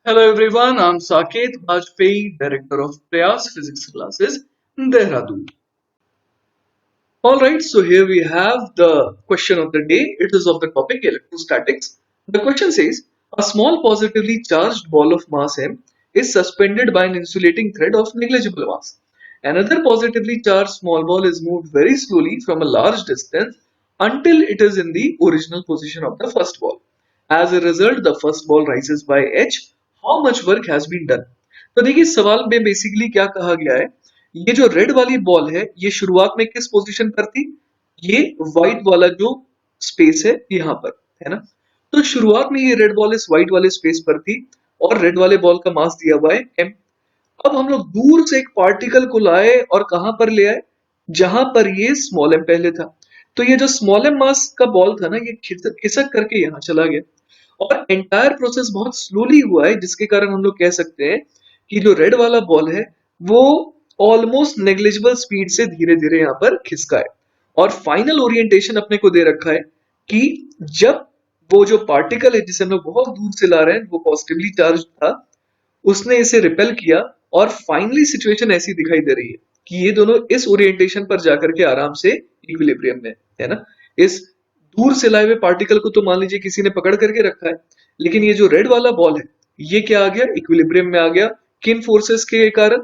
Hello everyone, I'm Saket Bajpayee, Director of Prayas Physics Classes, Dehradun. Alright, so here we have the question of the day. It is of the topic electrostatics. The question says, a small positively charged ball of mass m is suspended by an insulating thread of negligible mass. Another positively charged small ball is moved very slowly from a large distance until it is in the original position of the first ball. As a result, the first ball rises by h. How much work has been done? तो देखिए सवाल में basically क्या कहा गया है, ये जो रेड वाली बॉल है ये शुरुआत में किस पोजीशन पर थी, ये व्हाइट वाला जो स्पेस है यहाँ पर है ना। तो शुरुआत में ये रेड बॉल इस व्हाइट वाले स्पेस पर थी और रेड वाले बॉल का मास दिया हुआ है m। अब हम लोग दूर से एक पार्टिकल को लाए और कहां पर ले आए, जहां पर ये स्मॉल एम पहले था। तो ये जो स्मॉल एम मास का बॉल था ना, ये खिसक करके यहाँ चला गया और एंटायर प्रोसेस बहुत स्लोली हुआ है, जिसके कारण हम लोग कह सकते हैं कि जो रेड वाला बॉल है वो ऑलमोस्ट नेग्लिजिबल स्पीड से धीरे धीरे यहाँ पर खिसका है। और फाइनल ओरिएंटेशन अपने को दे रखा है कि जब वो जो पार्टिकल है जिसे हम लोग बहुत दूर से ला रहे हैं वो पॉजिटिवली चार्ज था, उसने इसे रिपेल किया और फाइनली सिचुएशन ऐसी दिखाई दे रही है कि ये दोनों इस ओरिएंटेशन पर जाकर के आराम से इक्विलिब्रियम में है ना। इस दूर से लाए हुए पार्टिकल को तो मान लीजिए किसी ने पकड़ करके रखा है, लेकिन ये जो रेड वाला बॉल है ये क्या आ गया, इक्विलिब्रियम में आ गया। किन फोर्सेस के कारण?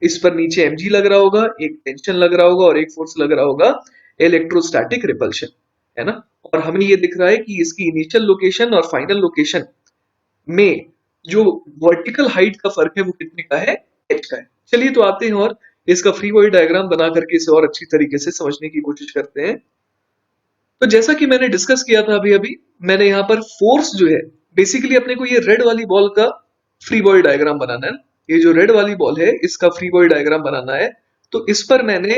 इस पर नीचे mg लग रहा होगा, एक टेंशन लग रहा होगा और एक फोर्स लग रहा होगा इलेक्ट्रोस्टैटिक रिपल्शन, है ना। और हमें ये दिख रहा है कि इसकी इनिशियल लोकेशन और फाइनल लोकेशन में जो वर्टिकल हाइट का फर्क है वो कितने का है, h का है। चलिए तो आते हैं और इसका फ्री बॉडी डायग्राम बना करके इसे और अच्छी तरीके से समझने की कोशिश करते हैं। तो जैसा कि मैंने डिस्कस किया था अभी अभी, मैंने यहाँ पर फोर्स जो है, बेसिकली अपने को ये रेड वाली बॉल का फ्री बॉडी डायग्राम बनाना है। ये जो रेड वाली बॉल है इसका फ्री बॉडी डायग्राम बनाना है। तो इस पर मैंने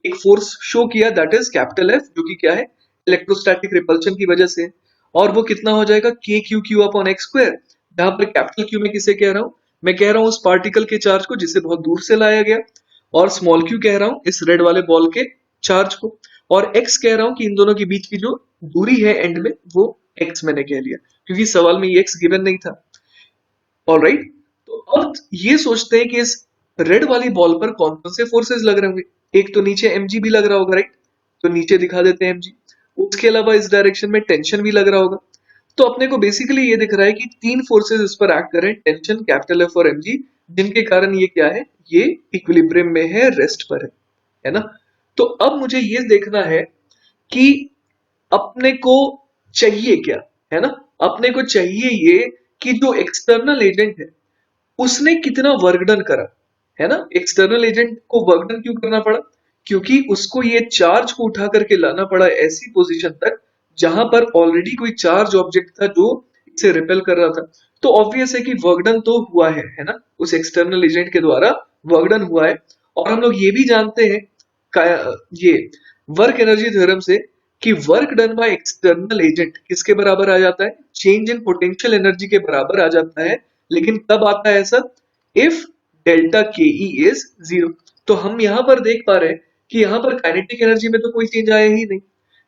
एक फोर्स शो किया, दैट इज कैपिटल F, जो कि क्या है, इलेक्ट्रोस्टैटिक रिपल्शन की वजह से। और वो कितना हो जाएगा, के Q Q upon x square. जहां पर कैपिटल क्यू में किसे कह रहा हूं, मैं कह रहा हूं उस पार्टिकल के चार्ज को जिसे बहुत दूर से लाया गया, और स्मॉल क्यू कह रहा हूं इस रेड वाले बॉल के चार्ज को, और x कह रहा हूं कि इन दोनों के बीच की जो दूरी है एंड में वो x मैंने कह लिया, क्योंकि सवाल में ये x गिवन नहीं था। ऑलराइट, तो अब ये सोचते हैं कि इस रेड वाली बॉल पर कौन कौन से फोर्सेस लग रहे होंगे। एक तो नीचे mg भी लग रहा होगा, राइट, तो नीचे दिखा देते हैं mg। उसके अलावा इस डायरेक्शन में टेंशन भी लग रहा होगा। तो अपने को बेसिकली ये दिख रहा है कि तीन फोर्सेस इस पर एक्ट कर रहे हैं, टेंशन, कैपिटल F और mg, जिनके कारण ये क्या है, ये इक्विलिब्रियम में है, रेस्ट पर है ना। तो अब मुझे ये देखना है कि अपने को चाहिए क्या, है ना। अपने को चाहिए ये कि जो एक्सटर्नल एजेंट है उसने कितना वर्क डन करा, है ना। एक्सटर्नल एजेंट को वर्क डन क्यों करना पड़ा, क्योंकि उसको ये चार्ज को उठा करके लाना पड़ा ऐसी पोजीशन तक जहां पर ऑलरेडी कोई चार्ज ऑब्जेक्ट था जो इसे रिपेल कर रहा था। तो ऑब्वियस है कि वर्क डन तो हुआ है ना, उस एक्सटर्नल एजेंट के द्वारा वर्क डन हुआ है। और हम लोग ये भी जानते हैं ये वर्क एनर्जी थ्योरम से कि work done by external agent किसके बराबर आ जाता है, चेंज इन पोटेंशियल एनर्जी के बराबर आ जाता है। लेकिन कब आता है ऐसा, इफ डेल्टा के ई इज 0। तो हम यहां पर देख पा रहे हैं कि यहां पर काइनेटिक एनर्जी में तो कोई चेंज आया ही नहीं।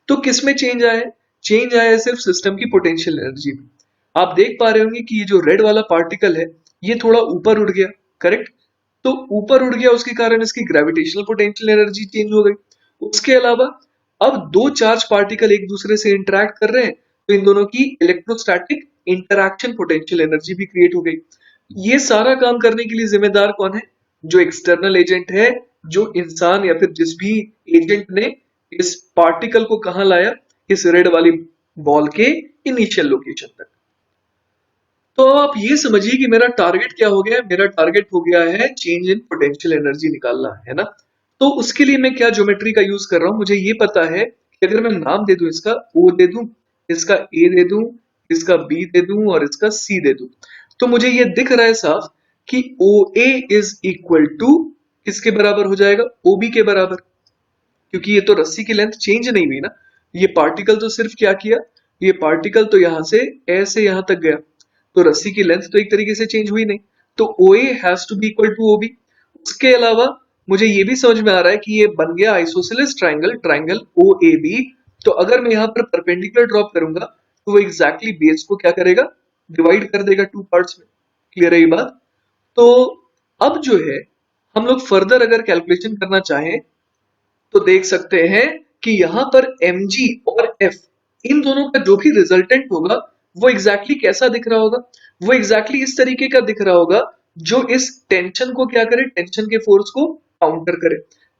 तो किस में चेंज आया है, चेंज आया है सिर्फ सिस्टम की पोटेंशियल एनर्जी में। आप देख पा रहे होंगे कि ये जो रेड वाला पार्टिकल है ये थोड़ा ऊपर उड़ गया, करेक्ट। तो ऊपर उड़ गया, उसके कारण इसकी ग्रेविटेशनल पोटेंशियल एनर्जी चेंज हो गई। उसके अलावा अब दो चार्ज पार्टिकल एक दूसरे से इंटरेक्ट कर रहे हैं, तो इन दोनों की इलेक्ट्रोस्टैटिक इंटरैक्शन पोटेंशियल एनर्जी भी क्रिएट हो गई। ये सारा काम करने के लिए जिम्मेदार कौन है, जो एक्सटर्नल एजेंट है, जो इंसान या फिर जिस भी एजेंट ने इस पार्टिकल को कहां लाया, इस रेड वाली बॉल के इनिशियल लोकेशन तक। तो आप ये समझिए कि मेरा टारगेट क्या हो गया है, मेरा टारगेट हो गया है चेंज इन पोटेंशियल एनर्जी निकालना, है ना। तो उसके लिए मैं क्या ज्योमेट्री का यूज कर रहा हूं, मुझे ये पता है कि अगर मैं नाम दे दूं, इसका O दे दूं, इसका A दे दूं, इसका B दे दूं और इसका C दे दूं, तो मुझे ये दिख रहा है साफ कि OA इज इक्वल टू किसके बराबर हो जाएगा, OB के बराबर। क्योंकि ये तो रस्सी की लेंथ चेंज नहीं हुई ना, ये पार्टिकल तो सिर्फ क्या किया, ये पार्टिकल तो यहां से ऐसे यहां तक गया, तो रस्सी की लेंथ तो एक तरीके से चेंज हुई नहीं। तो OA has to be equal to OB। उसके अलावा मुझे ये भी समझ में आ रहा है कि ये बन गया आइसोसेलेस ट्राइंगल, ट्राइंगल OAB। तो अगर मैं यहाँ पर परपेंडिकुलर ड्रॉप करूंगा तो वो एग्जैक्टली बेस को क्या करेगा, डिवाइड कर देगा टू पार्ट्स में। क्लियर है ये बात? तो अब जो है हम लोग फर्दर अगर कैलकुलेशन करना चाहें तो देख सकते हैं कि यहां पर mg और f इन दोनों का जो भी रिजल्टेंट होगा वो एग्जैक्टली कैसा दिख रहा होगा, वो एग्जैक्टली इस तरीके का दिख रहा होगा जो इस टेंशन को क्या करे, टेंशन के फोर्स को काउंटर करे।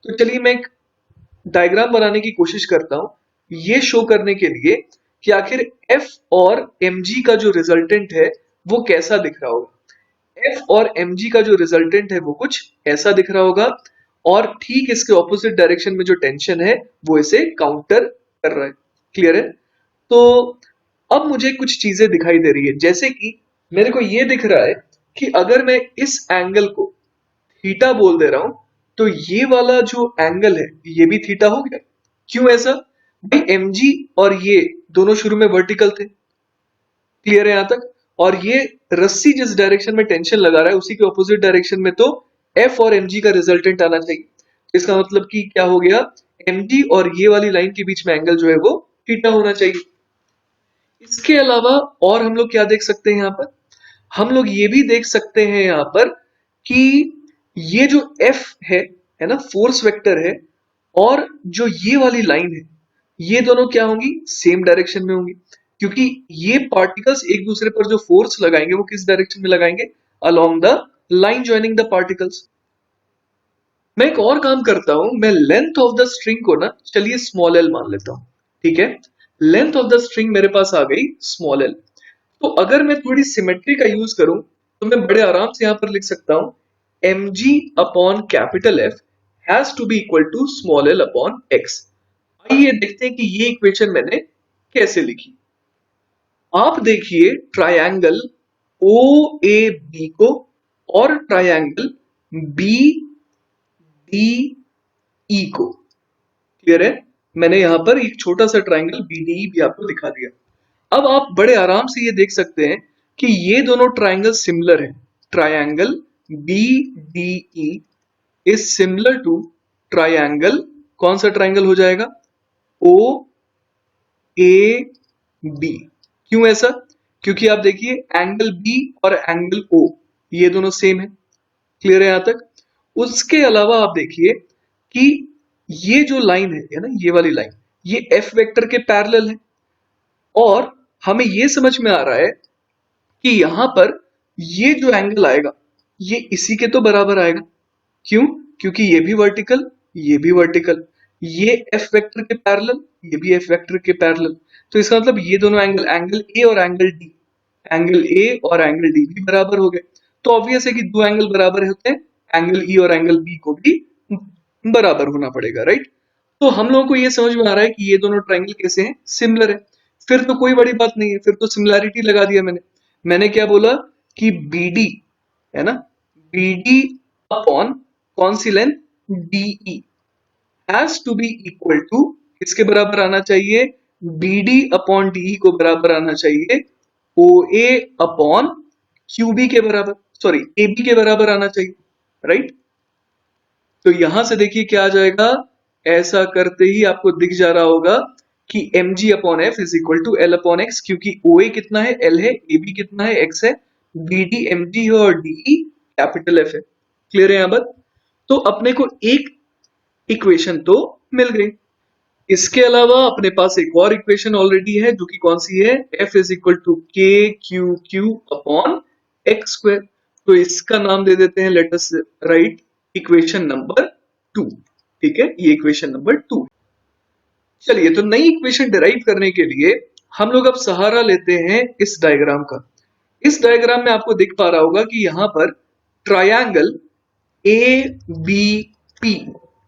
तो चलिए मैं एक डायग्राम बनाने की कोशिश करता हूं ये शो करने के लिए कि आखिर F और mg का जो रिजल्टेंट है वो कैसा दिख रहा होगा। F और mg का जो रिजल्टेंट है वो कुछ ऐसा दिख रहा होगा और ठीक इसके ऑपोजिट डायरेक्शन में जो टेंशन है वो इसे काउंटर कर रहा है। क्लियर है? तो अब मुझे कुछ चीजें दिखाई दे रही है, जैसे कि मेरे को ये दिख रहा है कि अगर मैं इस एंगल को थीटा बोल दे रहा हूं तो ये वाला जो एंगल है ये भी थीटा हो गया। क्यों ऐसा? भाई mg और ये दोनों शुरू में वर्टिकल थे। क्लियर है यहां तक? और ये रस्सी जिस डायरेक्शन में टेंशन लगा रहा है उसी के ऑपोजिट डायरेक्शन में तो F और mg का रिजल्टेंट आना चाहिए। इसका मतलब कि क्या हो गया, mg और ये वाली लाइन के बीच में एंगल जो है वो थीटा होना चाहिए। इसके अलावा और हम लोग क्या देख सकते हैं यहाँ पर, हम लोग ये भी देख सकते हैं यहाँ पर कि ये जो F है ना, फोर्स वेक्टर है, और जो ये वाली लाइन है ये दोनों क्या होंगी, सेम डायरेक्शन में होंगी, क्योंकि ये पार्टिकल्स एक दूसरे पर जो फोर्स लगाएंगे वो किस डायरेक्शन में लगाएंगे, along the line joining the particles. मैं एक और काम करता हूं, मैं लेंथ ऑफ द स्ट्रिंग को ना चलिए स्मॉल एल मान लेता हूं। ठीक है, लेंथ ऑफ द स्ट्रिंग मेरे पास आ गई स्मॉल एल। तो अगर मैं थोड़ी सिमेट्री का यूज करूं तो मैं बड़े आराम से यहां पर लिख सकता हूं mg upon capital F has to be equal to small L upon x। आइए देखते हैं कि ये इक्वेशन मैंने कैसे लिखी। आप देखिए ट्रायंगल OAB को और ट्रायंगल BDE को। क्लियर है? मैंने यहां पर एक छोटा सा ट्रायंगल BDE भी आपको दिखा दिया। अब आप बड़े आराम से ये देख सकते हैं कि ये दोनों ट्रायंगल सिमिलर हैं। Triangle BDE is similar to triangle, कौन सा ट्रायंगल हो जाएगा, OAB। क्यों ऐसा? क्योंकि आप देखिए एंगल B और एंगल O ये दोनों सेम है। क्लियर है यहां तक? उसके अलावा आप देखिए कि ये जो लाइन है ना, ये वाली लाइन ये F वेक्टर के पैरेलल है, और हमें ये समझ में आ रहा है कि यहां पर ये जो एंगल आएगा ये इसी के तो बराबर आएगा। क्यों? क्योंकि ये भी वर्टिकल, ये भी वर्टिकल, ये F वेक्टर के पैरेलल, ये भी F वेक्टर के पैरेलल। तो इसका मतलब ये दोनों एंगल, एंगल A और एंगल D, एंगल A और एंगल D भी बराबर हो गए। तो ऑब्वियस है कि दो एंगल बराबर होते हैं, एंगल E और एंगल B को भी बराबर होना पड़ेगा, राइट? तो हम लोगों को ये समझ में आ रहा है कि ये दोनों ट्रायंगल कैसे हैं, सिमिलर है। फिर तो कोई बड़ी बात नहीं है, फिर तो सिमिलैरिटी लगा दिया मैंने। मैंने क्या बोला कि BD है ना, BD अपॉन कौन सी length, DE has to be equal to, किसके बराबर आना चाहिए, BD अपॉन DE को बराबर आना चाहिए OA अपॉन QB के बराबर, सॉरी AB के बराबर आना चाहिए, राइट? तो यहां से देखिए क्या आ जाएगा, ऐसा करते ही आपको दिख जा रहा होगा कि mg upon F is equal to L upon X, क्योंकि OA कितना है, L है, AB कितना है, X है, BD mg है और DE कैपिटल F है। क्लियर है यहाँ पर? तो अपने को एक इक्वेशन तो मिल गई। इसके अलावा अपने पास एक और इक्वेशन ऑलरेडी है जो कि कौन सी है, F इज इक्वल टू के Q Q upon x square. तो इसका नाम दे देते हैं, let us right equation number 2। ठीक है, ये इक्वेशन नंबर 2। चलिए, तो नई इक्वेशन डिराइव करने के लिए हम लोग अब सहारा लेते हैं इस डायग्राम का। इस डायग्राम में आपको दिख पा रहा होगा कि यहां पर triangle A B P,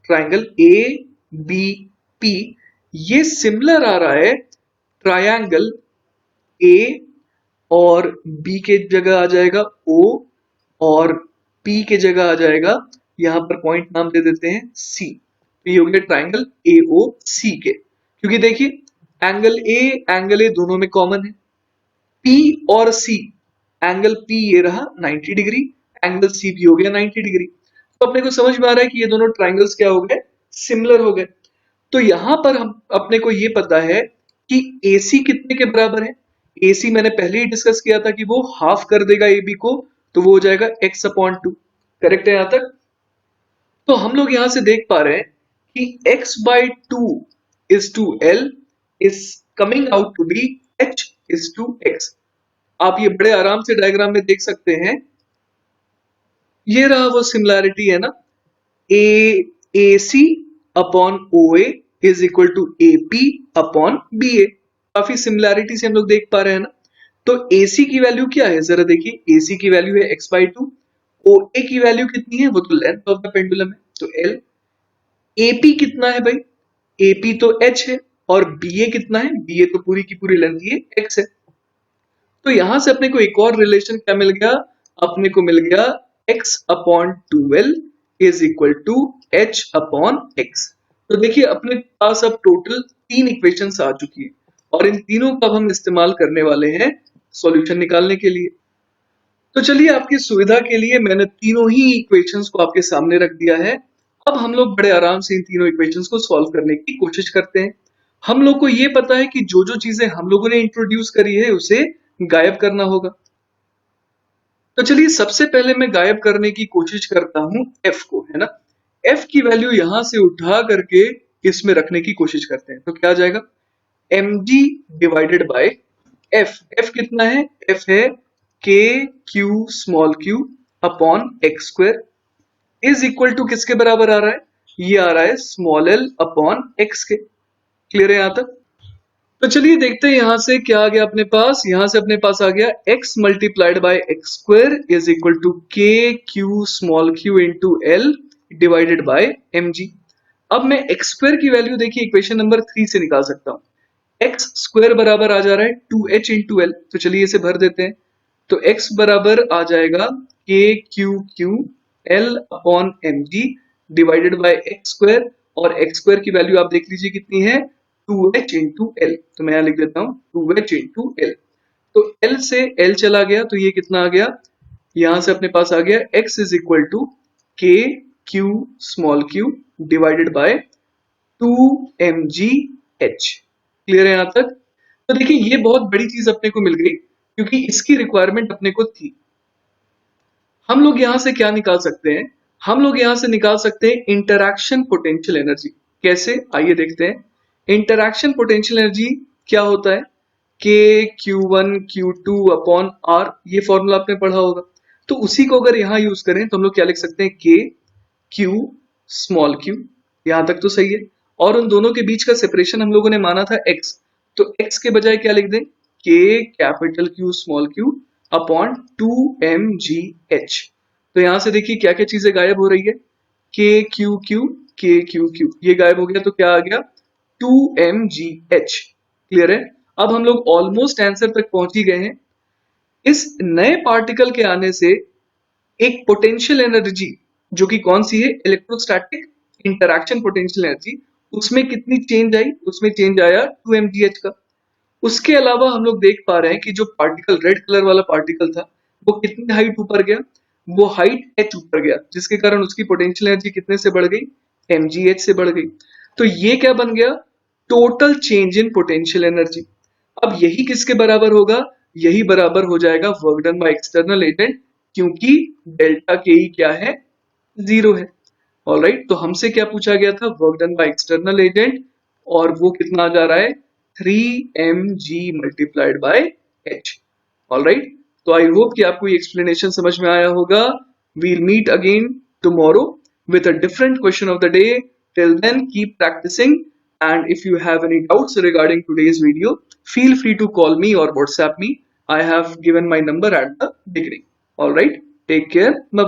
triangle A B P ये सिमिलर आ रहा है ट्रायंगल ए, और बी के जगह आ जाएगा ओ, और पी के जगह आ जाएगा, यहां पर पॉइंट नाम दे देते हैं सी। तो ये हो गया ट्रायंगल ए ओ सी के, क्योंकि देखिए एंगल ए दोनों में कॉमन है। पी और सी, एंगल पी ये रहा 90 डिग्री, एंगल सी भी हो गया 90 डिग्री। तो अपने को समझ में आ रहा है कि ये दोनों ट्रायंगल्स क्या हो गए, सिमिलर हो गए। तो यहां पर हम अपने को ये पता है कि AC कितने के बराबर है। AC मैंने पहले ही डिस्कस किया था कि वो हाफ कर देगा AB को, तो वो हो जाएगा x/2। करेक्ट है यहाँ तक? तो हम लोग यहां से देख पा रहे हैं कि x/2 is to L is coming out to be h is to x। आप ये बड़े आराम से डायग्राम में देख सकते हैं। ये रहा वो सिमिलैरिटी है ना, A AC upon OA is equal to AP upon BA। काफी सिमिलैरिटी से हम लोग देख पा रहे हैं ना। तो AC की वैल्यू क्या है जरा देखिए, AC की वैल्यू है x/2, OA की वैल्यू कितनी है, वो तो लेंथ ऑफ द पेंडुलम है तो L। AP कितना है भाई, AP तो h है, और BA कितना है, BA तो पूरी की पूरी लेंथ ये x है। तो यहां से अपने को एक और रिलेशन क्या मिल गया, अपने को मिल गया x/2L is equal to h/x। तो देखिए अपने पास अब टोटल 3 इक्वेशंस आ चुकी है, और इन तीनों का हम इस्तेमाल करने वाले हैं सॉल्यूशन निकालने के लिए। तो चलिए आपकी सुविधा के लिए मैंने तीनों ही इक्वेशंस को आपके सामने रख दिया है। अब हम लोग बड़े आराम से इन तीनों इक्वेशंस को सॉल्व करने की कोशिश करते हैं। हम लोग को ये पता है कि जो जो चीजें हम लोगों ने इंट्रोड्यूस करी है उसे गायब करना होगा। तो चलिए सबसे पहले मैं गायब करने की कोशिश करता हूं f को, है ना। f की वैल्यू यहां से उठा करके इसमें रखने की कोशिश करते हैं, तो क्या आ जाएगा, mg divided by f। f कितना है, f है k q small q upon x square is equal to किसके बराबर आ रहा है, ये आ रहा है स्मॉल l अपॉन x के। क्लियर है यहां तक? तो चलिए देखते हैं यहां से क्या आ गया अपने पास। यहां से अपने पास आ गया x multiplied by X square is equal to k q small q into l divided by mg। अब मैं x स्क्वायर की वैल्यू देखिए इक्वेशन नंबर 3 से निकाल सकता हूं। x स्क्वायर बराबर आ जा रहा है 2h इंटू l, तो चलिए इसे भर देते हैं। तो x बराबर आ जाएगा k q q l upon mg divided bye X square, और एक्स स्क्वायर की वैल्यू आप देख लीजिए कितनी है, 2h इंटू एल। तो मैं यहां लिख देता हूं 2h इंटू एल। तो L से L चला गया तो ये कितना आ गया, यहां से अपने पास आ गया x is equal to k q small q divided by 2mgh। Clear है यहां तक? तो देखिए ये बहुत बड़ी चीज अपने को मिल गई, क्योंकि इसकी रिक्वायरमेंट अपने को थी। हम लोग यहां से क्या निकाल सकते हैं, हम लोग यहां से निकाल सकते हैं इंटरैक्शन पोटेंशियल एनर्जी। कैसे, आइए देखते हैं। इंटरैक्शन पोटेंशियल एनर्जी क्या होता है, k q1 q2 upon r, ये फॉर्मूला आपने पढ़ा होगा। तो उसी को अगर यहां यूज करें तो हम लोग क्या लिख सकते हैं, k q स्मॉल q। यहां तक तो सही है, और उन दोनों के बीच का सेपरेशन हम लोगों ने माना था x, तो x के बजाय क्या लिख दें, k capital Q small q upon 2mgh। तो यहां से देखिए क्या क्या चीजें गायब हो रही है, k q q k q q ये गायब हो गया, तो क्या आ गया 2mgh। क्लियर है? अब हम लोग ऑलमोस्ट आंसर तक पहुंच ही गए हैं। इस नए पार्टिकल के आने से एक पोटेंशियल एनर्जी, जो कि कौन सी है, इलेक्ट्रोस्टैटिक इंटरैक्शन पोटेंशियल एनर्जी, उसमें कितनी चेंज आई, उसमें चेंज आया 2mgh का। उसके अलावा हम लोग देख पा रहे हैं कि जो पार्टिकल रेड कलर वाला पार्टिकल था वो कितनी हाइट ऊपर गया, वो हाइट h ऊपर गया, जिसके कारण उसकी पोटेंशियल एनर्जी कितने से बढ़ गई, mgh से बढ़ गई। तो ये क्या बन गया, total change in potential energy. अब यही किसके बराबर होगा, यही बराबर हो जाएगा work done by external agent, क्योंकि डेल्टा के ई क्या है, 0 है। ऑलराइट, तो हमसे क्या पूछा गया था, work done by external agent, और वो कितना आ जा रहा है, 3mg multiplied by h। Alright, तो आई होप कि आपको ये एक्सप्लेनेशन समझ में आया होगा। We'll meet again tomorrow with a different question of the day. Till then, keep practicing. And if you have any doubts regarding today's video, feel free to call me or WhatsApp me. I have given my number at the beginning. All right. Take care. Bye.